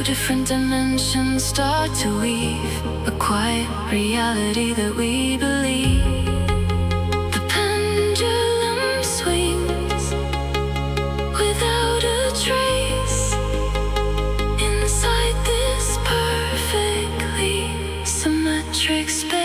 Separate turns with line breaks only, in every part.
different dimensions start to weave a quiet reality that we believe. The pendulum swings without a trace inside this perfectly symmetric space.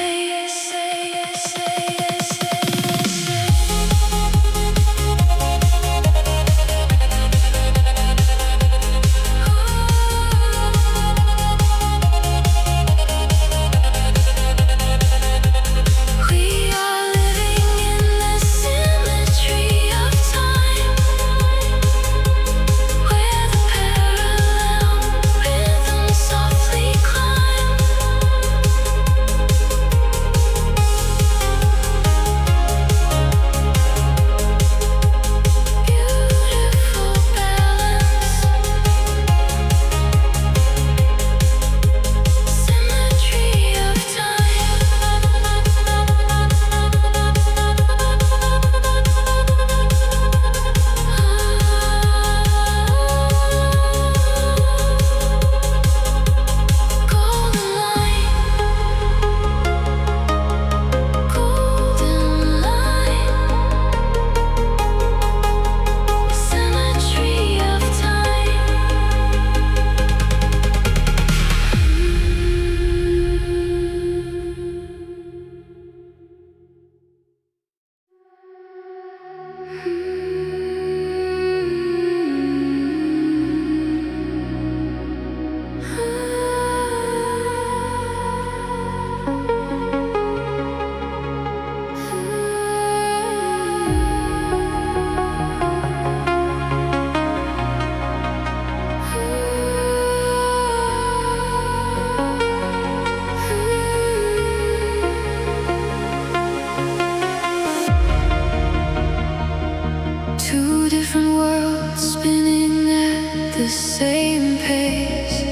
Same pace,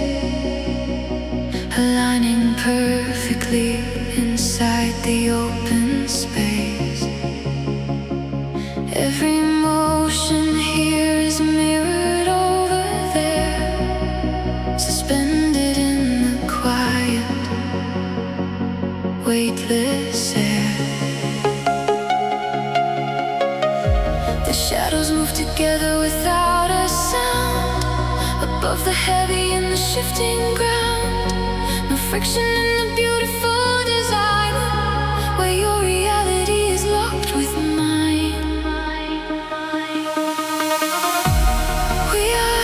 aligning perfectly inside the open space. Every motion here is mirrored over there, suspended in the quiet, weightless air. The shadows move together without a sound, above the heavy and the shifting ground. No friction in the beautiful design, where your reality is locked with mine. We are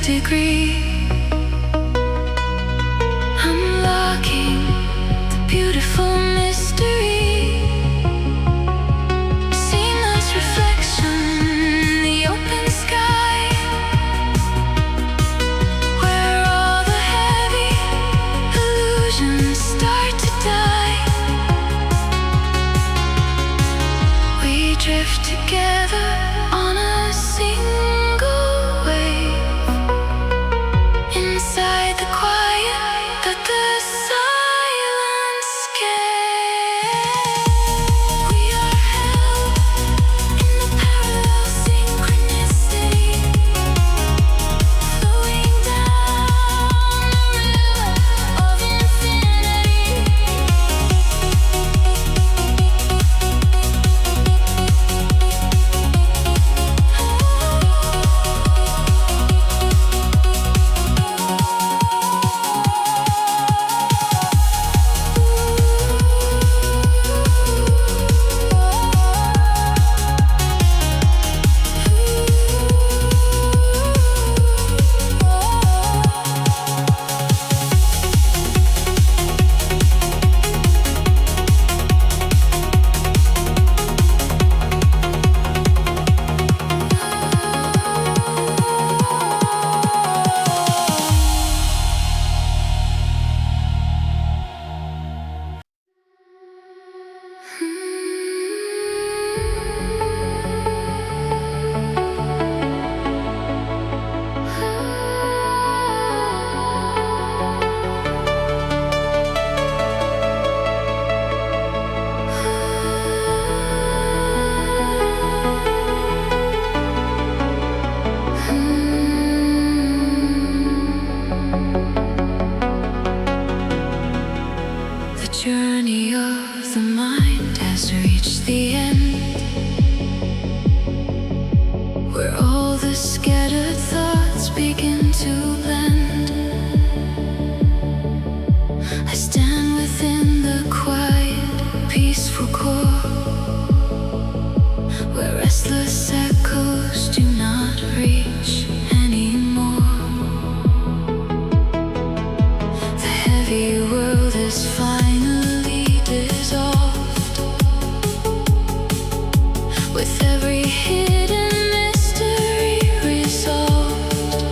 degree. Unlocking the beautiful mystery. Seamless reflection, the open sky, where all the heavy illusions start to die. We drift together on a single wave, inside the quiet that the silence gave. We are held in the parallel synchronicity, flowing down the river of infinity. The journey of the mind has reached the end, where all the scattered thoughts begin to blend. I stand within the quiet, peaceful core, where restless echoes do not reach anymore. The heavy world is finally dissolved, with every hidden mystery resolved.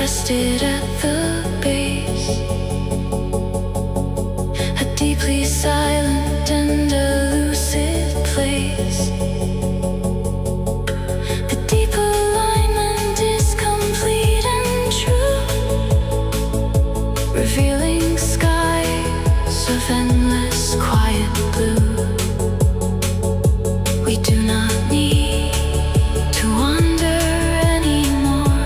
rested at the base, a deeply silent and elusive place. The deep alignment is complete and true, revealing skies of endless quiet blue. We do not need to wander anymore,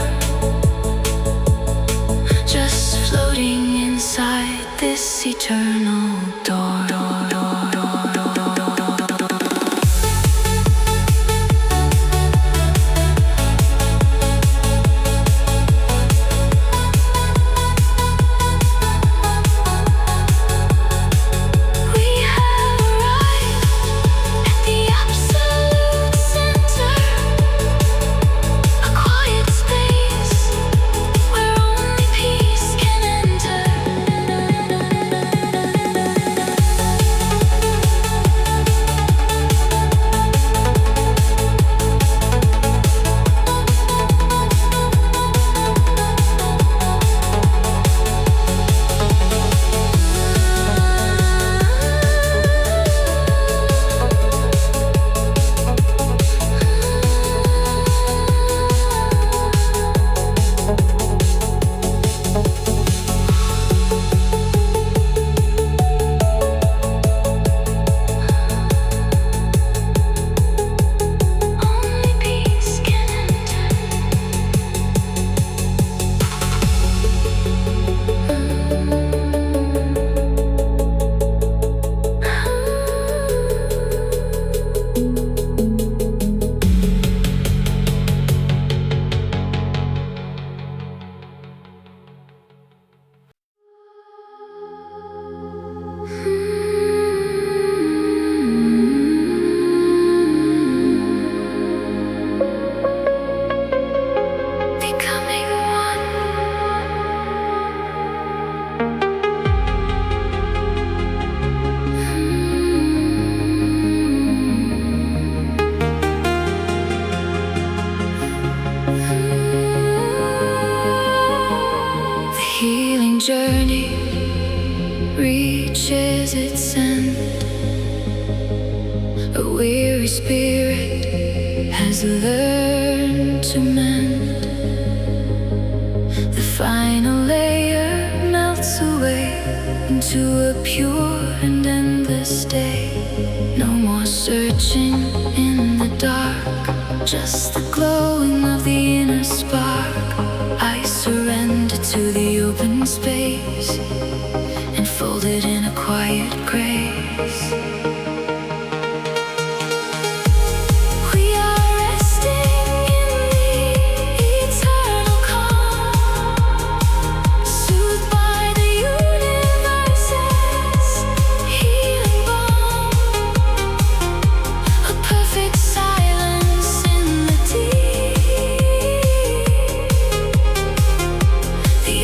just floating inside this eternal door. Journey reaches its end. A weary spirit has learned to mend. The final layer melts away into a pure and endless day. No more searching in the dark, just the glowing of the inner spark. I surrender to the open space, enfolded in a quiet grace. We are resting in the eternal calm, soothed by the universe's healing balm. A perfect silence in the deep, the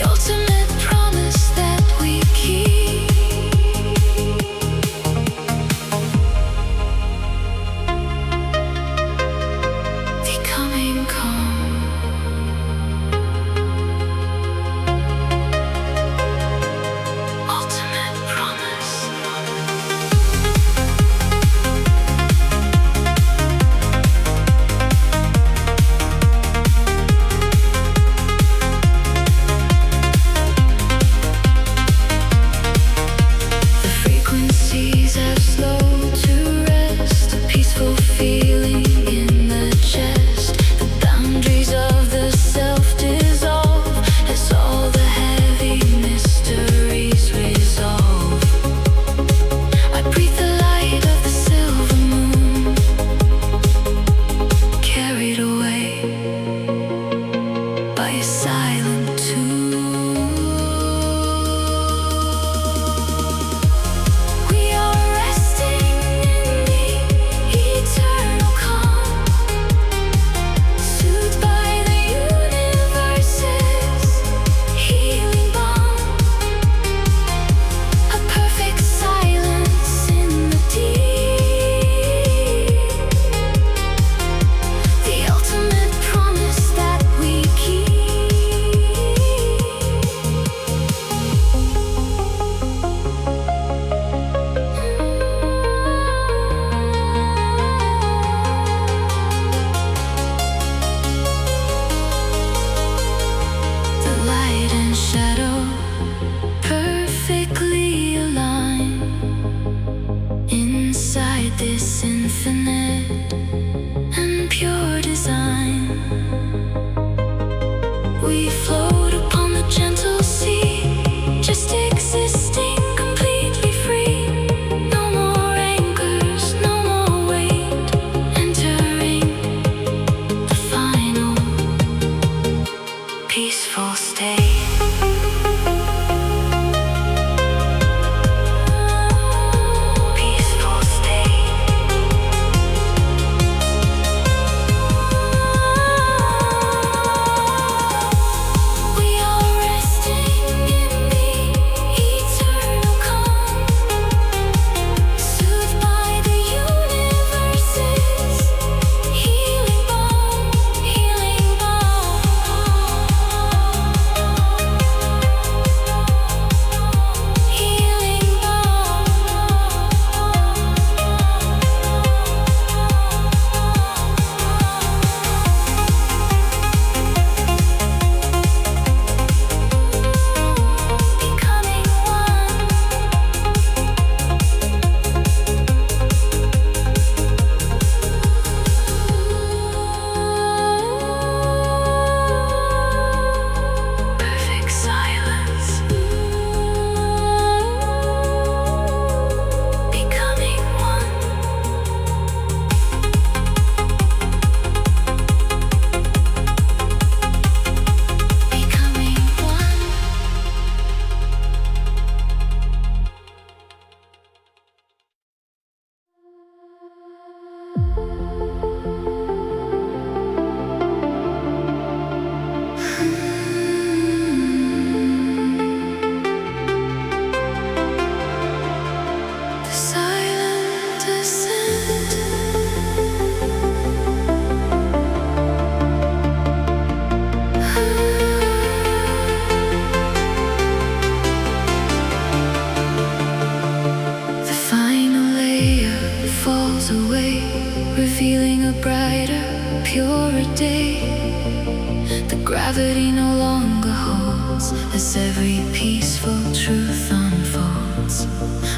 gravity no longer holds as every peaceful truth unfolds.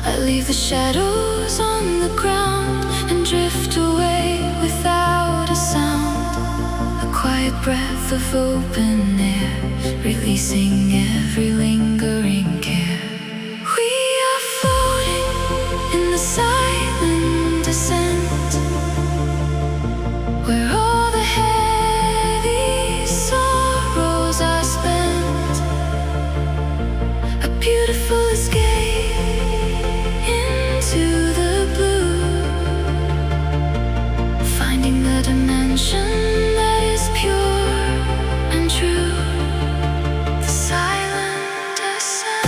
I leave the shadows on the ground and drift away without a sound. A quiet breath of open air, releasing every lingering care. We are floating in the silent descent, where all the heavy sorrows are spent. A beautiful escape into the blue, finding the dimension that is pure and true. The silent descent.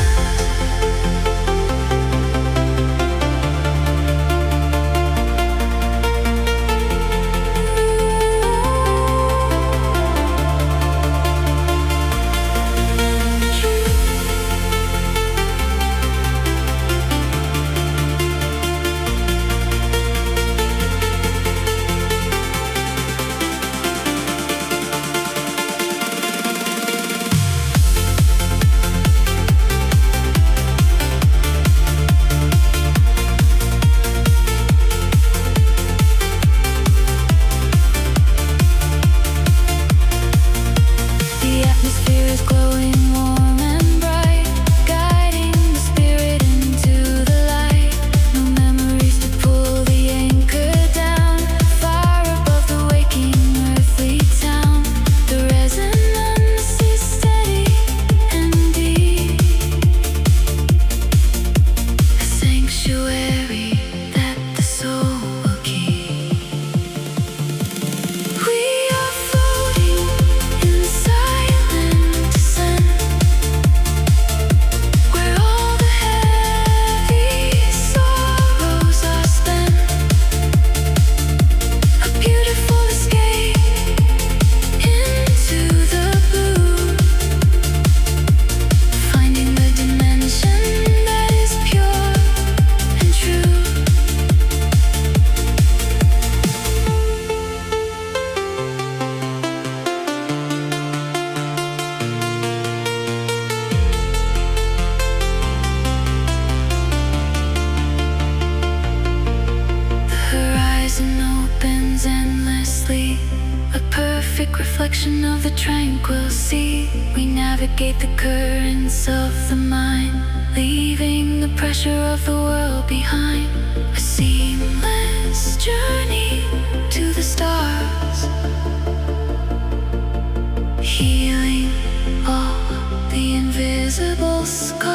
Reflection of the tranquil sea, we navigate the currents of the mind, leaving the pressure of the world behind. A seamless journey to the stars, healing all the invisible scars.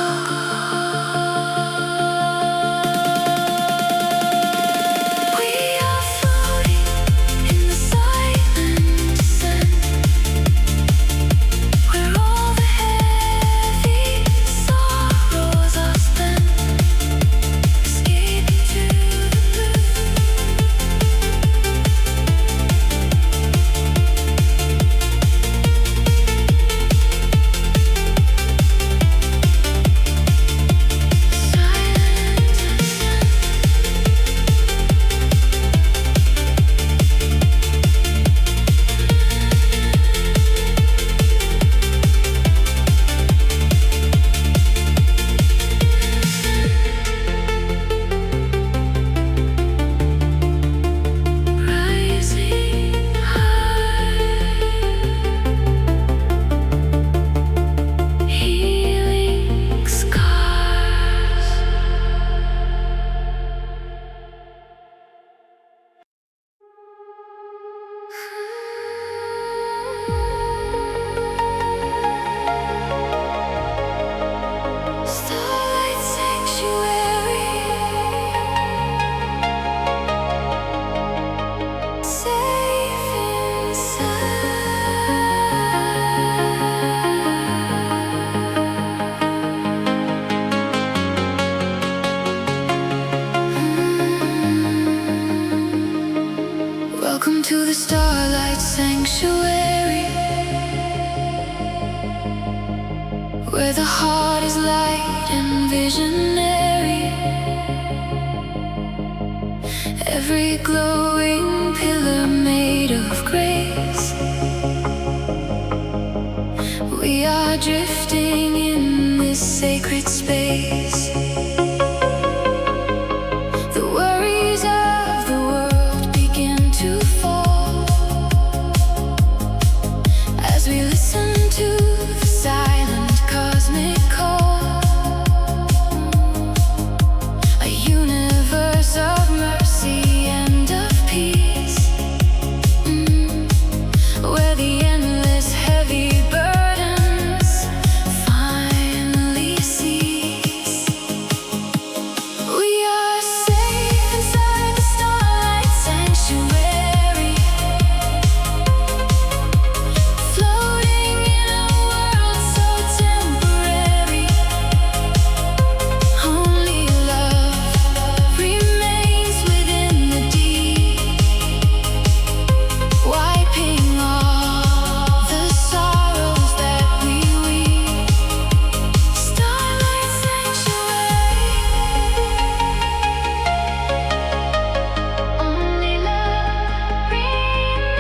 Welcome to the Starlight Sanctuary, where the heart is light and visionary. Every glowing pillar made of grace, We are drifting in this sacred space. The worries of the world begin to fall as we listen to the silent cosmic call. A universe of mercy and of peace, where the endless heavy burdens finally cease. We are safe inside the starlight sanctuary, floating in a world so temporary. Only love remains within the deep, wiping all the sorrows that we weep. Starlight sanctuary, only love remains.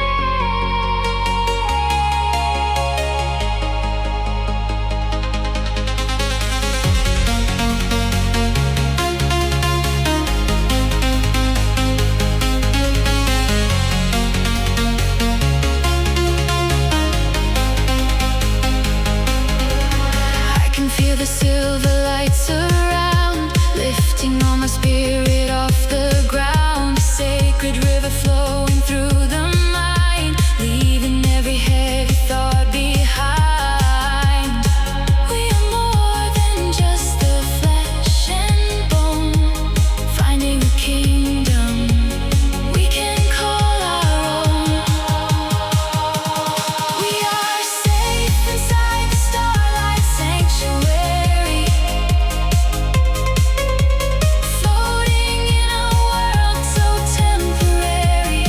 I can feel the silver lights around, lifting all my spirit off the ground. A sacred river flowing through the mind, leaving every heavy thought behind. We are more than just the flesh and bone, finding a kingdom we can call our own. We are safe inside the starlight sanctuary, floating in a world so temporary.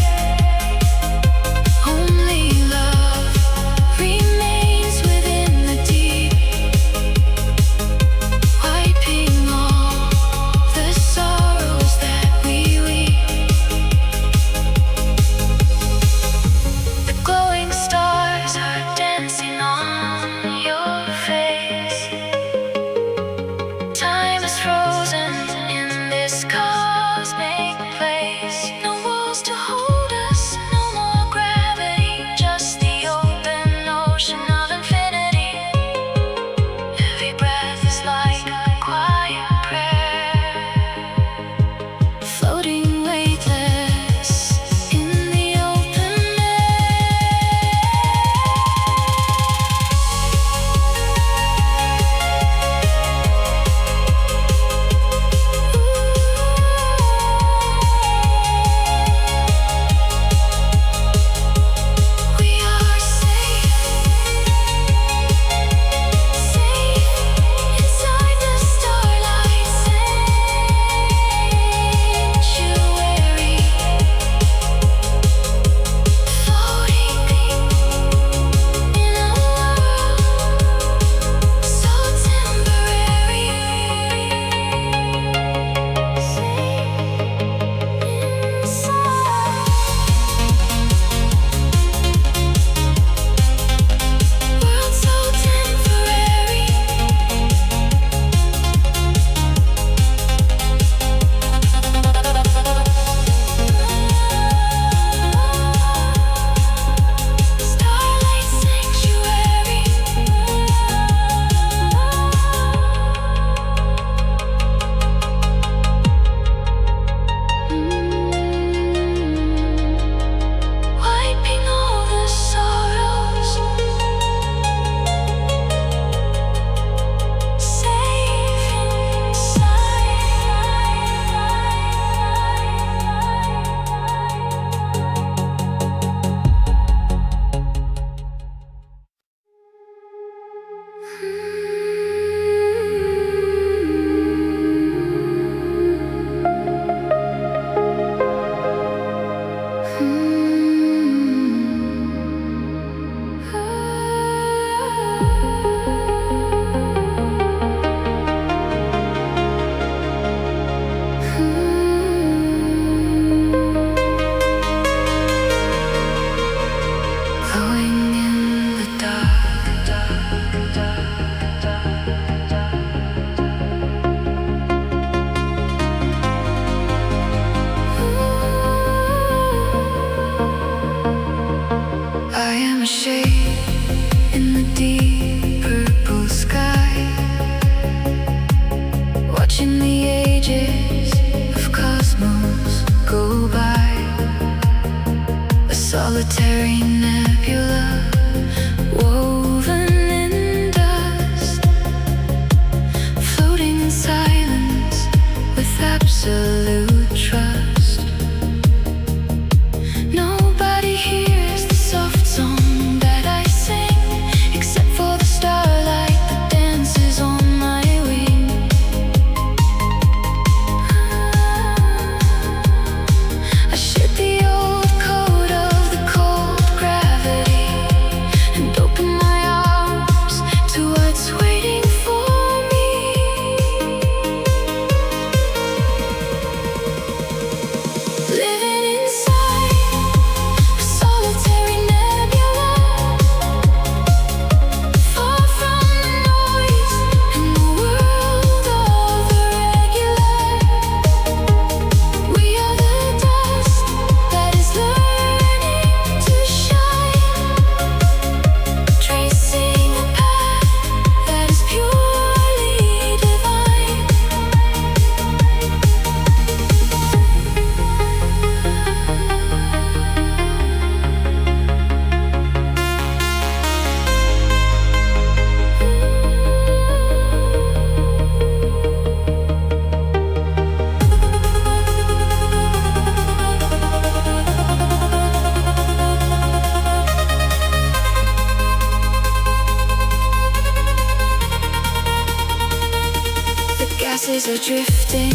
Glasses are drifting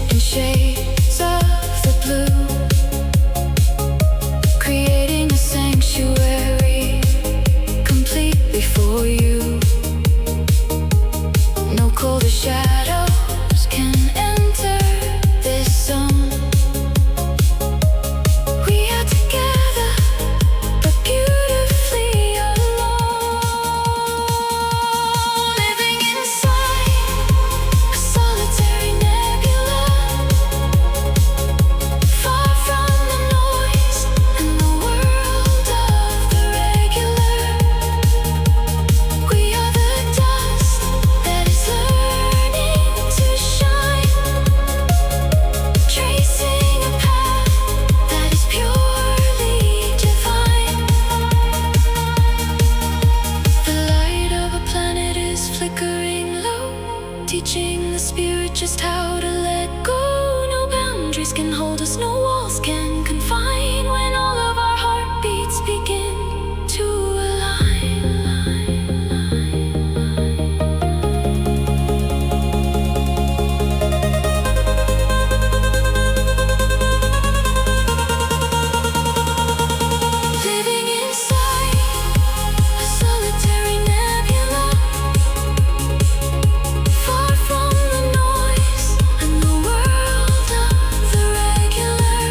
in shades of the blue, creating a sanctuary completely for you. No colder shadows can enter this zone. We are together, but beautifully alone, living inside a solitary nebula, far from the noise and the world of the regular. We are the dust that is learning to shine, tracing a path that is purely divine. The light of a planet is flickering low, teaching the spirit just how to let go. No boundaries can hold us, no walls can confine, when all of our heartbeats begin to align. Living inside a solitary nebula, far from the noise and the world of the regular.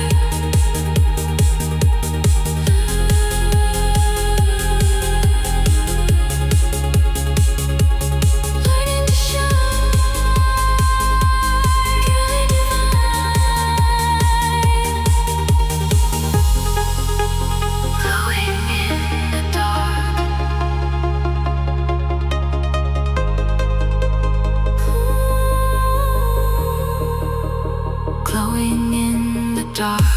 Learning to shine, purely divine, glowing in the dark. Glowing in the dark.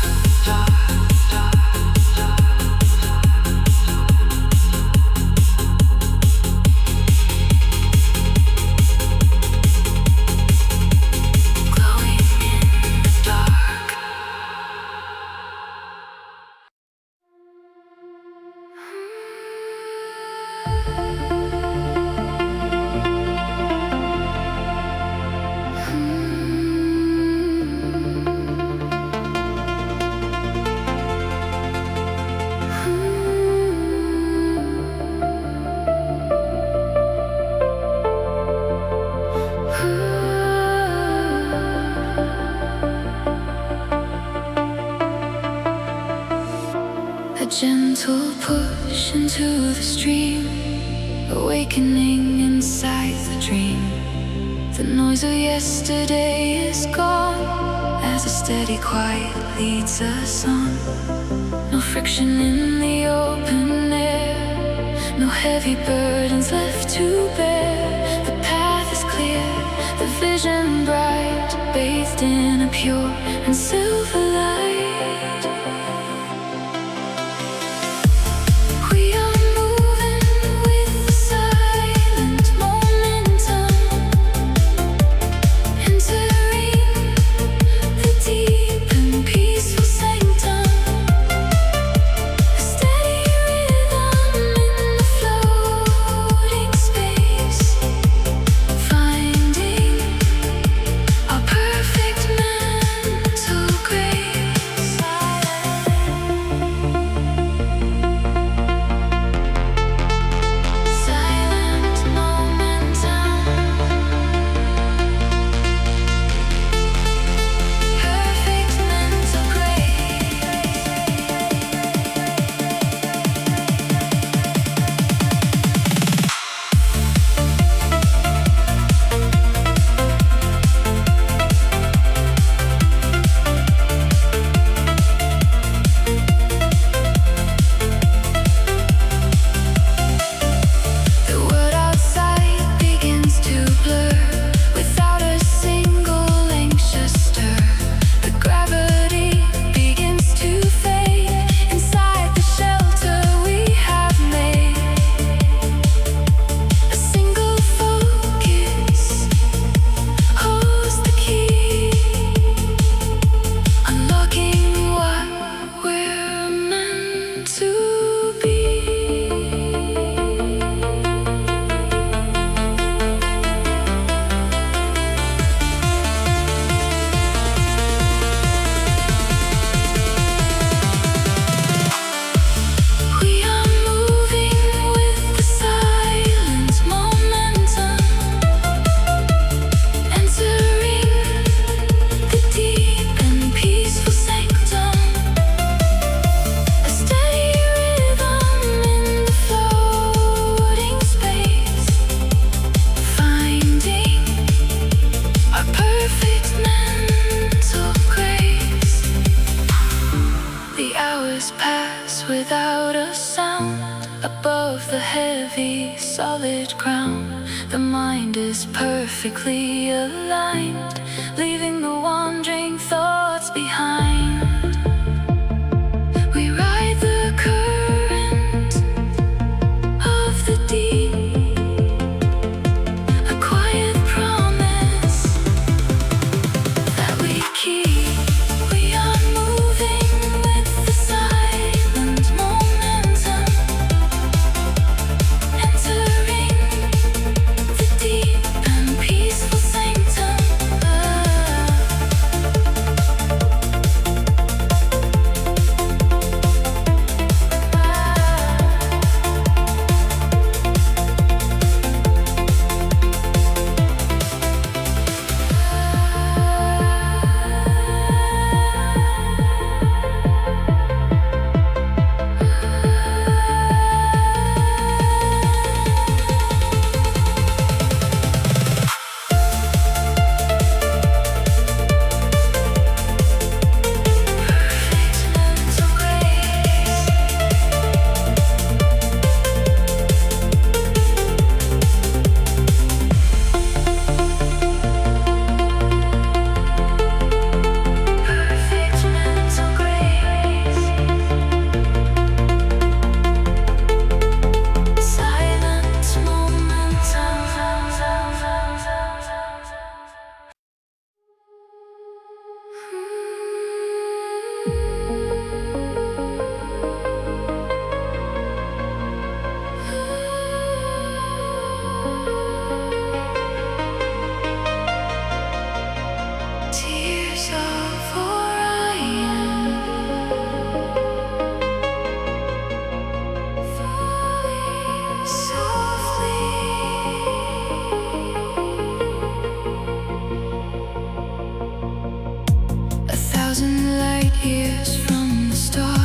Glowing in the dark. A gentle push into the stream, awakening inside the dream. The noise of yesterday is gone, as a steady quiet leads us on. No friction in the open air, no heavy burdens left to bear. The path is clear, the vision bright, bathed in a pure and silver light. We are moving with the silent momentum, entering the deep and peaceful sanctum. A steady rhythm in the floating space, finding our perfect mental grace. above the heavy, solid ground. The mind is perfectly aligned, leaving the wandering thoughts behind. We ride the current of the deep, a quiet promise that we keep. We are moving with the silent momentum, entering the deep and peaceful sanctum. Tears of Orion falling softly. 1,000 light years from the start,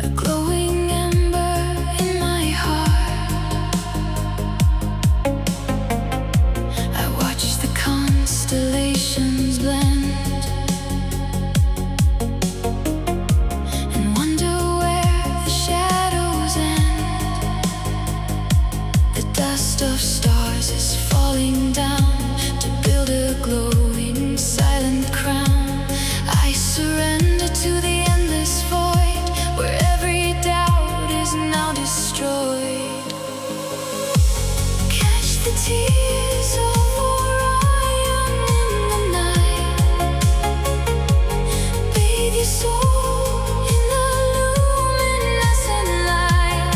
a glowing ember in my heart. I watch the constellations blend and wonder where the shadows end. The dust of stars is falling down to build a glowing silent crown. I surrender to the endless void where every doubt is now destroyed. Catch the tears of Orion in the night. Bathe your soul in the luminescent light.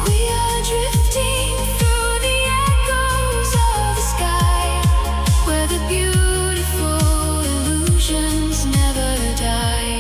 We are drifting through the echoes of the sky, where the beautiful illusions never die.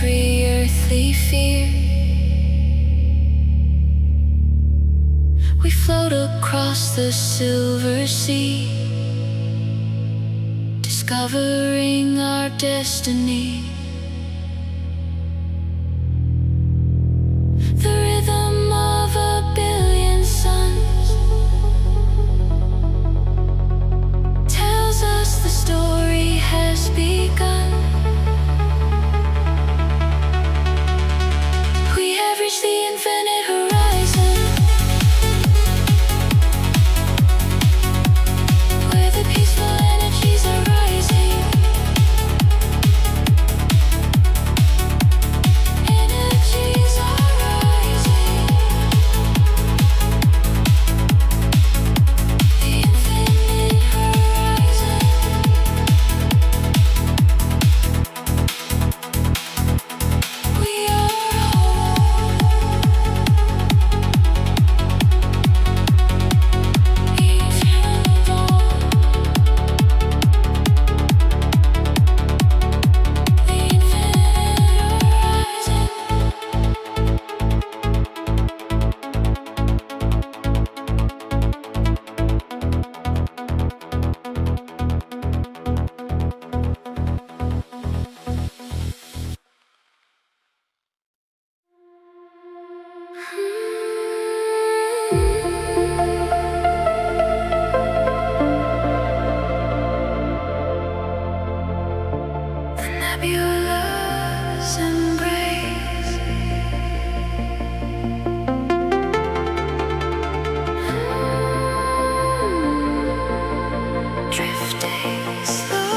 every earthly fear. We float across the silver sea, discovering our destiny. The rhythm of a billion suns tells us the story has begun. We have reached the infinite horizon, where the peaceful energies are rising. Energies are rising. The infinite horizon. We are home. Eternal dawn. The infinite horizon. The nebula's embrace. Drifting slow.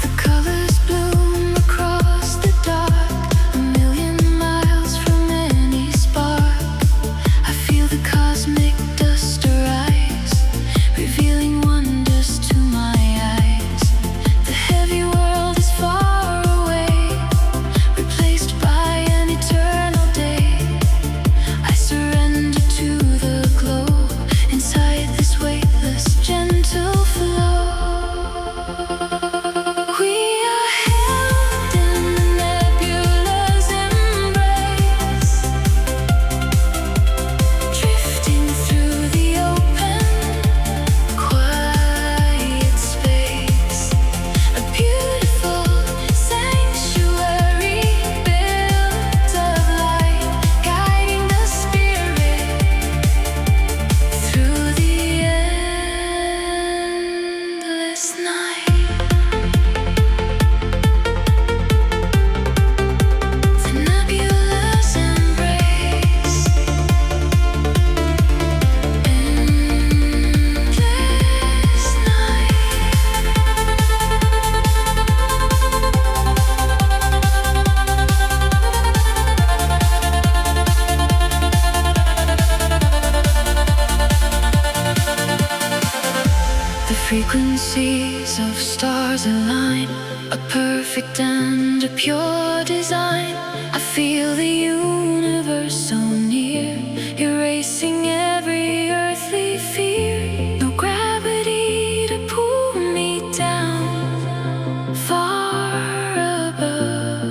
The colors bloom across the dark, a million miles from any spark. I feel the cosmic dust arise, revealing wonders to my eyes. The heavy world is far away, replaced by an eternal day. I surrender to the glow inside this weightless, gentle flow. We are held in the nebula's embrace, drifting through the open, quiet space. A beautiful sanctuary built of light, guiding the spirit through the endless night. The nebula's embrace, endless night. The frequencies of stars align, a perfect and a pure design. I feel the universe so near, erasing every earthly fear. No gravity to pull me down, far above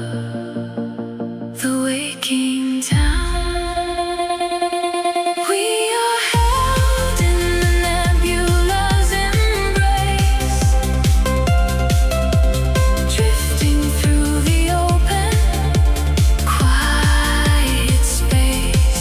the waking town. We are held in the nebula's embrace, drifting through the open, quiet space.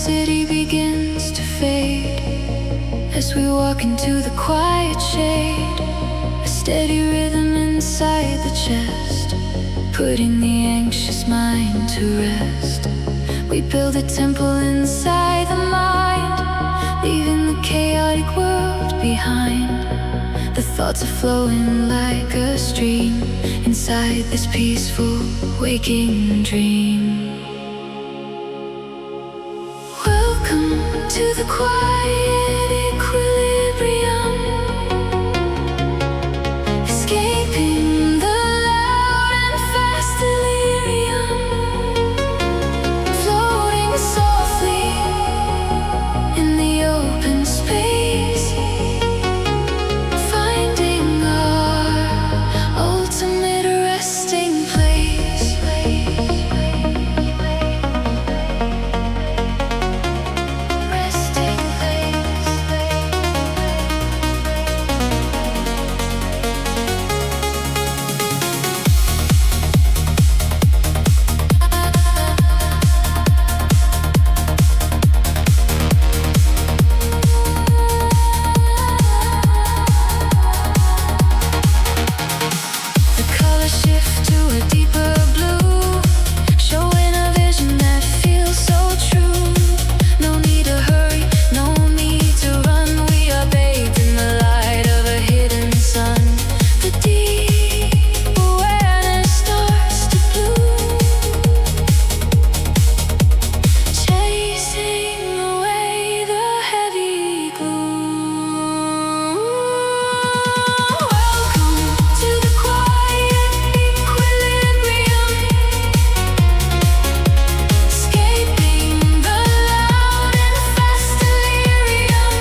city begins to fade. As we walk into the quiet shade, a steady rhythm inside the chest, putting the anxious mind to rest. We build a temple inside the mind, leaving the chaotic world behind. The thoughts are flowing like a stream inside this peaceful waking dream. Welcome to the quiet equilibrium, escaping the loud and fast delirium, floating softly in the open space, finding our ultimate resting place. Resting place. The colors shift to a deeper blue, showing a vision that feels so true. No need to hurry, no need to run. We are bathed in the light of a hidden sun. The deep awareness starts to bloom, chasing away the heavy gloom. Welcome to the quiet equilibrium, escaping the loud and fast delirium,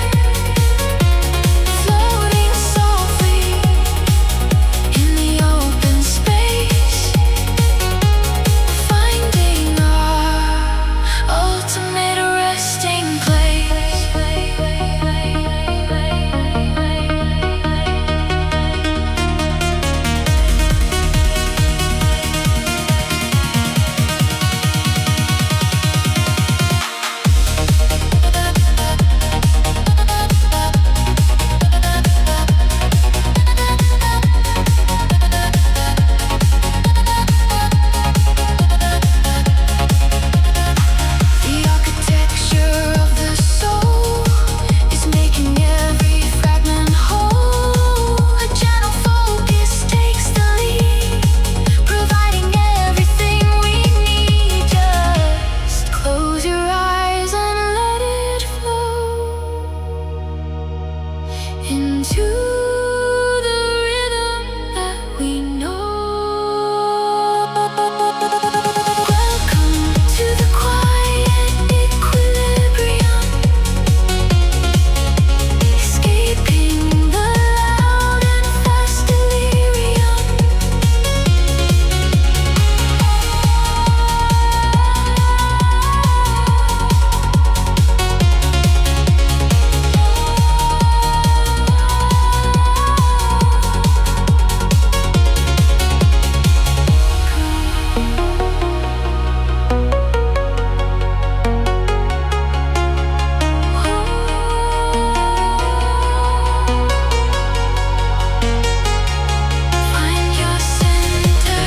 floating softly in the open space, finding our ultimate resting place. The architecture of the soul is making every fragment whole. A gentle focus takes the lead, providing everything we need. Just close your eyes and let it flow into the rhythm that we know. Welcome to the quiet equilibrium, escaping the loud and fast delirium, find your center.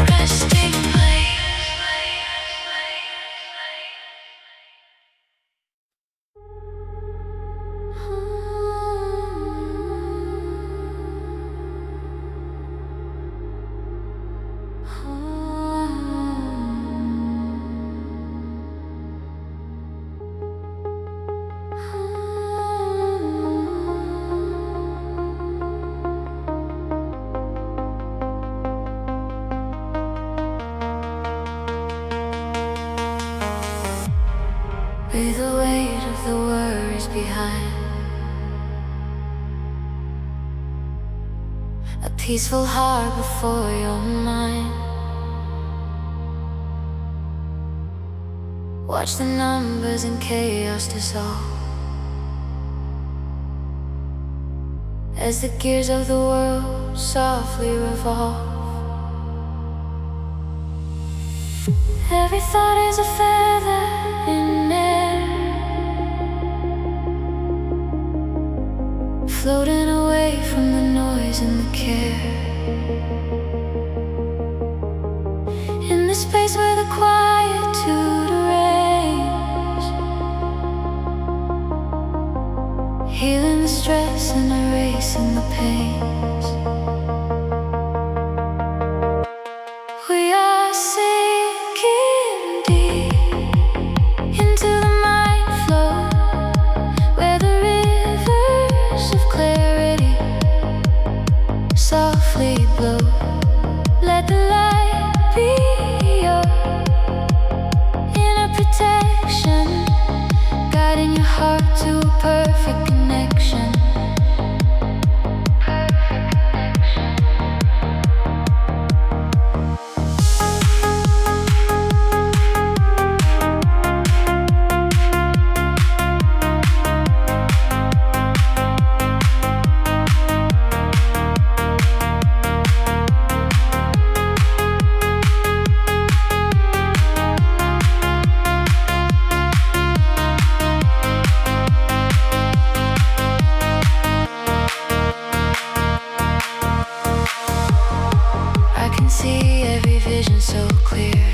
Resting with the weight of the worries behind, a peaceful heart before your mind. Watch the numbers and chaos dissolve, as the gears of the world softly revolve. Every thought is a feather in air, floating away from the noise and the care. In the space where the quietude reigns, healing the stress and erasing the pains. We are sinking deep into the mind flow, where the rivers of clarity softly blow. Let the light be your inner protection, guiding your heart to a perfect connection. See every vision so clear,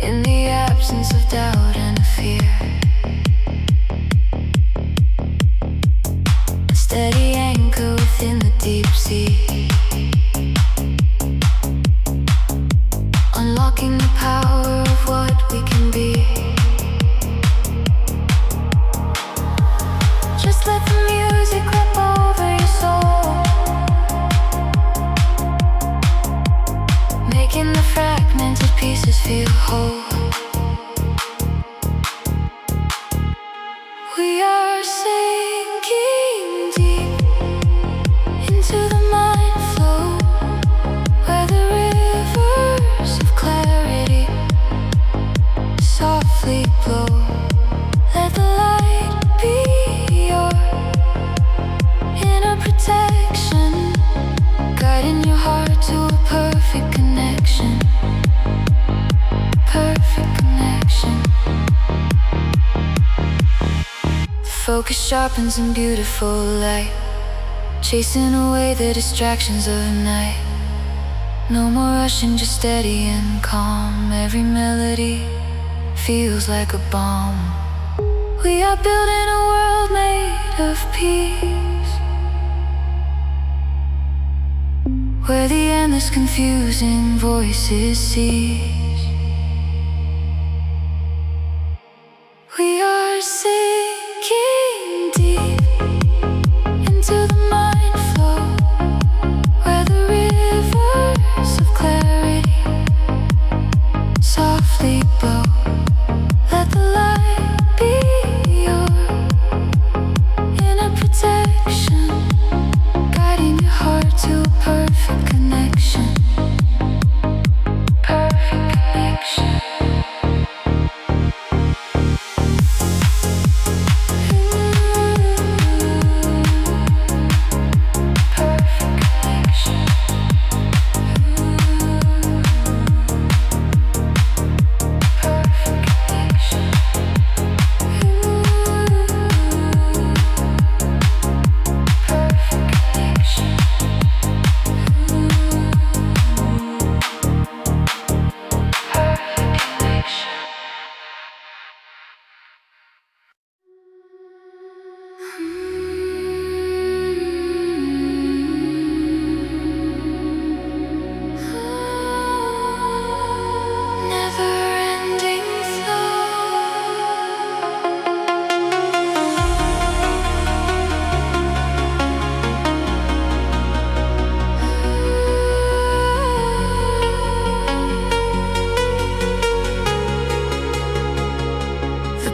in the absence of doubt and fear. A steady anchor within the deep sea, unlocking the power of what we can be. Just let the music wrap over your soul, making the fragmented pieces feel whole. We are sinking deep into the mind flow, where the rivers of clarity softly flow. Let the light be your inner protection, guiding your heart to a perfect connection. Perfect connection. The focus sharpens in beautiful light, chasing away the distractions of the night. No more rushing, just steady and calm. Every melody feels like a balm. We are building a world made of peace, where the endless confusing voices cease. We are sinking deep into the mind flow, where the rivers of clarity softly blow. Let the light be your inner protection, guiding your heart to a perfect connection. Perfect connection.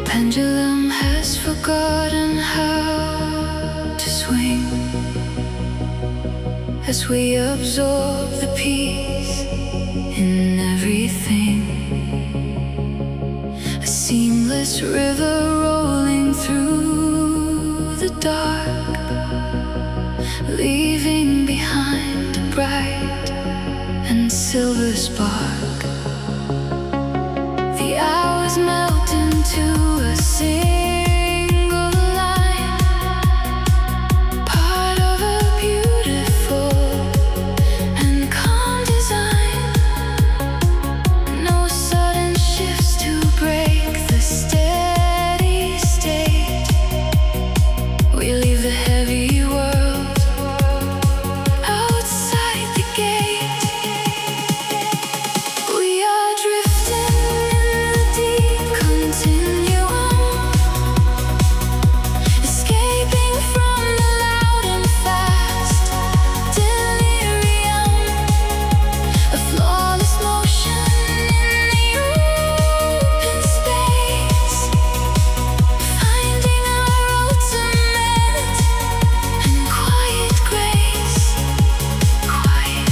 Pendulum has forgotten how to swing, as we absorb the peace in everything. A seamless river rolling through silver spark. The hours melt into a single line, part of a beautiful and calm design. No sudden shifts to break the steady state. We leave the heavy world outside the gate. We are drifting in the deep continuum, escaping from the loud and fast delirium, a flawless motion in the open space, finding our ultimate and quiet grace, quiet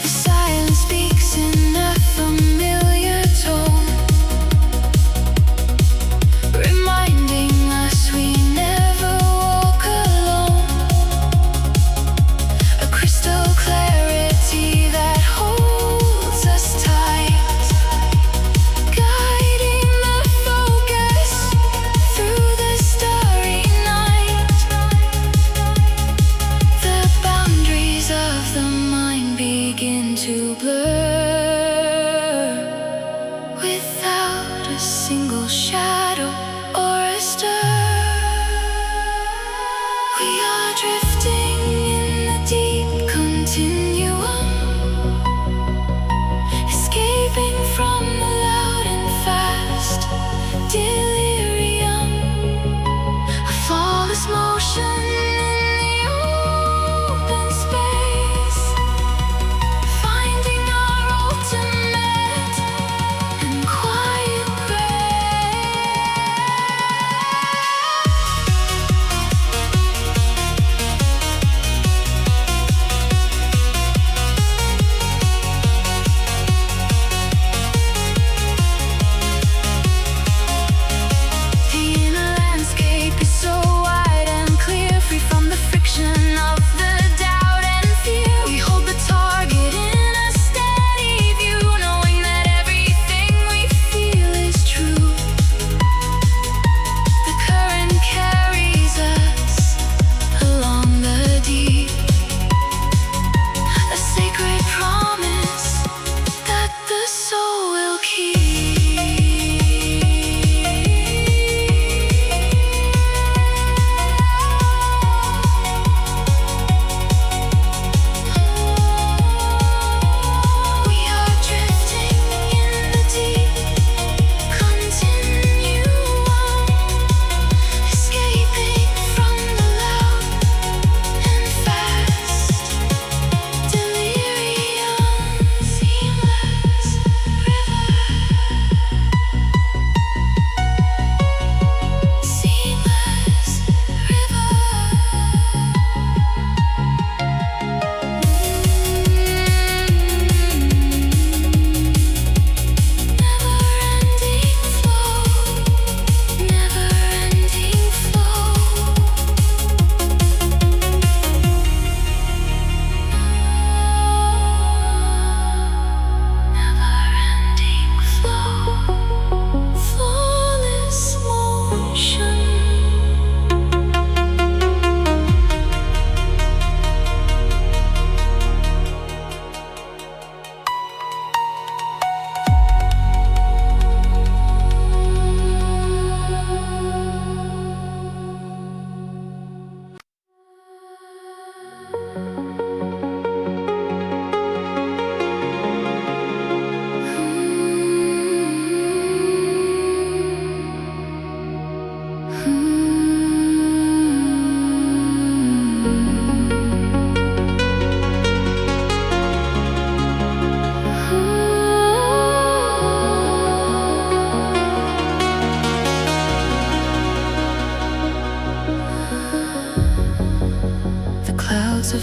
The silence speaks in a familiar tone, reminding us we never walk alone. A crystal clarity that holds us tight, guiding the focus through the starry night. The boundaries of the mind begin to blur, without a single shadow or a stir. We are drifting in the deep continuum, escaping from the loud and fast delirium, a flawless motion in the open space, finding our ultimate and quiet grace.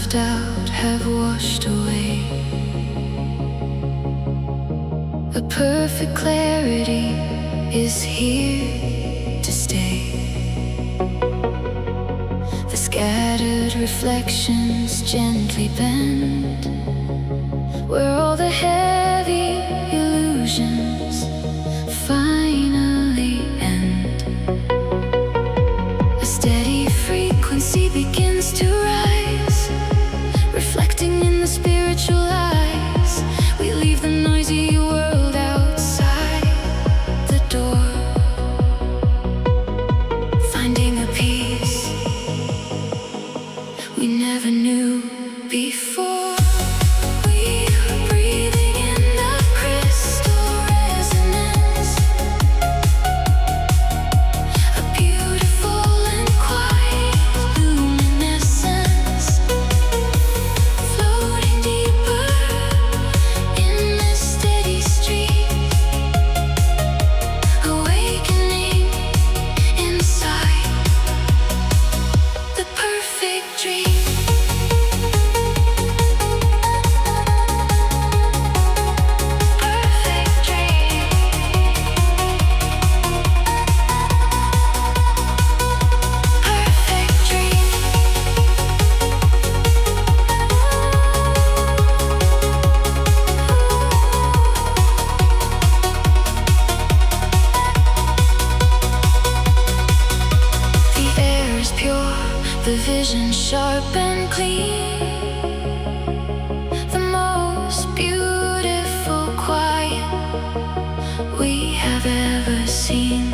self-doubt have washed away. A perfect clarity is here to stay. The scattered reflections gently bend, where all the heavy illusions finally end. A steady frequency begins to rise, reflecting in the spiritual eyes. We leave the noisy world outside the door, finding a peace we never knew before. The vision sharp and clean, the most beautiful quiet we have ever seen.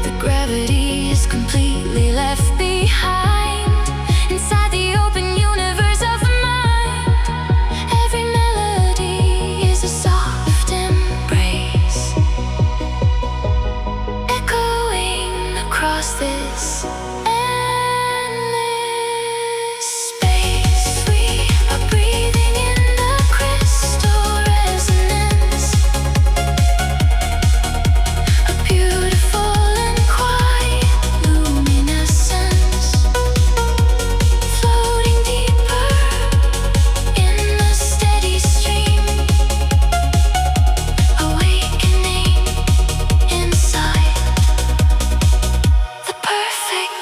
The gravity is completely left behind inside the open universe of the mind. Every melody is a soft embrace, echoing across this perfect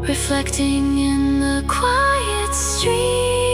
reflecting in the quiet street.